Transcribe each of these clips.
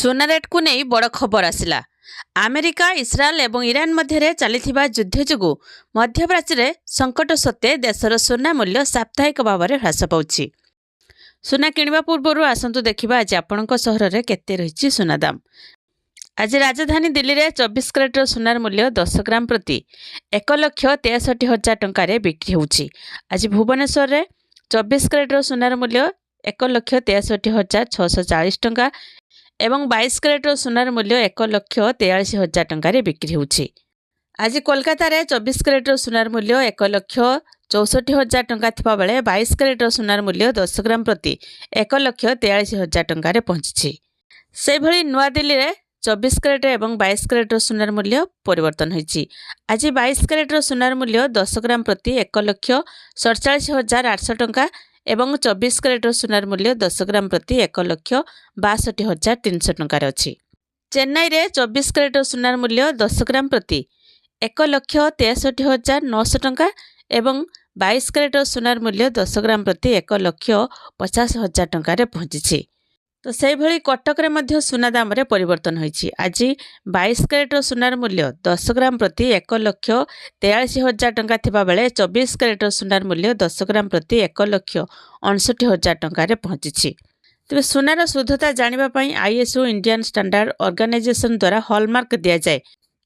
ସୁନା ରେଟ୍କୁ ନେଇ ବଡ଼ ଖବର ଆସିଲା। ଆମେରିକା, ଇସ୍ରାଏଲ ଏବଂ ଇରାନ ମଧ୍ୟରେ ଚାଲିଥିବା ଯୁଦ୍ଧ ଯୋଗୁଁ ମଧ୍ୟପ୍ରାଚ୍ୟରେ ସଙ୍କଟ ସତ୍ତ୍ୱେ ଦେଶର ସୁନା ମୂଲ୍ୟ ସାପ୍ତାହିକ ଭାବରେ ହ୍ରାସ ପାଉଛି। ସୁନା କିଣିବା ପୂର୍ବରୁ ଆସନ୍ତୁ ଦେଖିବା ଆଜି ଆପଣଙ୍କ ସହରରେ କେତେ ରହିଛି ସୁନା ଦାମ। ଆଜି ରାଜଧାନୀ ଦିଲ୍ଲୀରେ 24 କ୍ୟାରେଟ୍ର ସୁନାର ମୂଲ୍ୟ 10 ଗ୍ରାମ ପ୍ରତି 1,63,000 ଟଙ୍କାରେ ବିକ୍ରି ହେଉଛି। ଆଜି ଭୁବନେଶ୍ୱରରେ 24 କ୍ୟାରେଟ୍ର ସୁନାର ମୂଲ୍ୟ 1,63,640 ଟଙ୍କା ଏବଂ 22 କ୍ୟାରେଟ୍ର ସୁନାର ମୂଲ୍ୟ 1,43,000 ଟଙ୍କାରେ ବିକ୍ରି ହେଉଛି। ଆଜି କୋଲକାତାରେ 24 କ୍ୟାରେଟ୍ର ସୁନାର ମୂଲ୍ୟ 1,64,000 ଟଙ୍କା ଥିବାବେଳେ 22 କ୍ୟାରେଟ୍ର ସୁନାର ମୂଲ୍ୟ 10 ଗ୍ରାମ ପ୍ରତି 1,43,000 ଟଙ୍କାରେ ପହଞ୍ଚିଛି। ସେହିଭଳି ନୂଆଦିଲ୍ଲୀରେ 24 କ୍ୟାରେଟ୍ ଏବଂ 22 କ୍ୟାରେଟ୍ର ସୁନାର ମୂଲ୍ୟ ପରିବର୍ତ୍ତନ ହୋଇଛି। ଆଜି 22 କ୍ୟାରେଟ୍ର ସୁନାର ମୂଲ୍ୟ 10 ଗ୍ରାମ ପ୍ରତି 1,47,800 ଟଙ୍କା ଏବଂ 24 କ୍ୟାରେଟ୍ର ସୁନାର ମୂଲ୍ୟ 10 ଗ୍ରାମ ପ୍ରତି 1,62,300 ଟଙ୍କାରେ ଅଛି। ଚେନ୍ନାଇରେ 24 କ୍ୟାରେଟ୍ର ସୁନାର ମୂଲ୍ୟ 10 ଗ୍ରାମ ପ୍ରତି 1,63,900 ଟଙ୍କା ଏବଂ 22 କ୍ୟାରେଟ୍ର ସୁନାର ମୂଲ୍ୟ 10 ଗ୍ରାମ ପ୍ରତି 1,50,000 ଟଙ୍କାରେ ପହଞ୍ଚିଛି। ତ ସେହିଭଳି କଟକରେ ମଧ୍ୟ ସୁନା ଦାମରେ ପରିବର୍ତ୍ତନ ହୋଇଛି। ଆଜି 22 କ୍ୟାରେଟ୍ର ସୁନାର ମୂଲ୍ୟ 10 ଗ୍ରାମ ପ୍ରତି 1,43,000 ଟଙ୍କା ଥିବାବେଳେ 24 କ୍ୟାରେଟ୍ର ସୁନାର ମୂଲ୍ୟ 10 ଗ୍ରାମ ପ୍ରତି 1,59,000 ଟଙ୍କାରେ ପହଞ୍ଚିଛି। ତେବେ ସୁନାର ଶୁଦ୍ଧତା ଜାଣିବା ପାଇଁ ISO ଇଣ୍ଡିଆନ୍ ଷ୍ଟାଣ୍ଡାର୍ଡ ଅର୍ଗାନାଇଜେସନ ଦ୍ୱାରା ହଲମାର୍କ ଦିଆଯାଏ।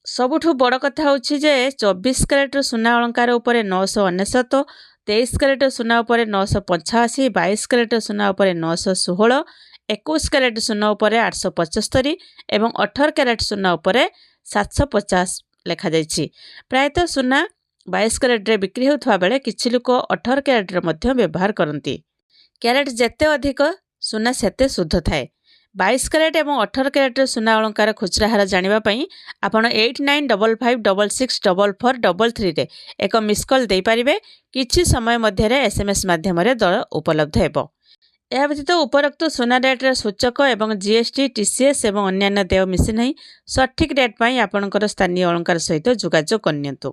ସବୁଠୁ ବଡ଼ କଥା ହେଉଛି ଯେ 24 କ୍ୟାରେଟ୍ର ସୁନା ଅଳଙ୍କାର ଉପରେ 999, 23 କ୍ୟାରେଟ୍ ସୁନା ଉପରେ 985, 22 କ୍ୟାରେଟ୍ ସୁନା ଉପରେ 916, 21 କ୍ୟାରେଟ୍ ସୁନା ଉପରେ 875 ଏବଂ 18 କ୍ୟାରେଟ୍ ସୁନା ଉପରେ 750 ଲେଖାଯାଇଛି। ପ୍ରାୟତଃ ସୁନା 22 କ୍ୟାରେଟ୍ରେ ବିକ୍ରି ହେଉଥିବା ବେଳେ କିଛି ଲୋକ 18 କ୍ୟାରେଟ୍ର ମଧ୍ୟ ବ୍ୟବହାର କରନ୍ତି। କ୍ୟାରେଟ୍ ଯେତେ ଅଧିକ ସୁନା ସେତେ ଶୁଦ୍ଧ ଥାଏ। 22 କ୍ୟାରେଟ୍ ଏବଂ 18 କ୍ୟାରେଟ୍ର ସୁନା ଅଳଙ୍କାର ଖୁଚୁରା ହାର ଜାଣିବା ପାଇଁ ଆପଣ 8955664433ରେ ଏକ ମିସ୍ କଲ୍ ଦେଇପାରିବେ। କିଛି ସମୟ ମଧ୍ୟରେ SMS ମାଧ୍ୟମରେ ଦର ଉପଲବ୍ଧ ହେବ। ଏହା ବ୍ୟତୀତ ଉପରୋକ୍ତ ସୁନା ରେଟ୍ର ସୂଚକ ଏବଂ GST, TCS ଏବଂ ଅନ୍ୟାନ୍ୟ ଦେୟ ମିଶି ନାହିଁ। ସଠିକ୍ ରେଟ୍ ପାଇଁ ଆପଣଙ୍କର ସ୍ଥାନୀୟ ଅଳଙ୍କାର ସହିତ ଯୋଗାଯୋଗ କରିନିଅନ୍ତୁ।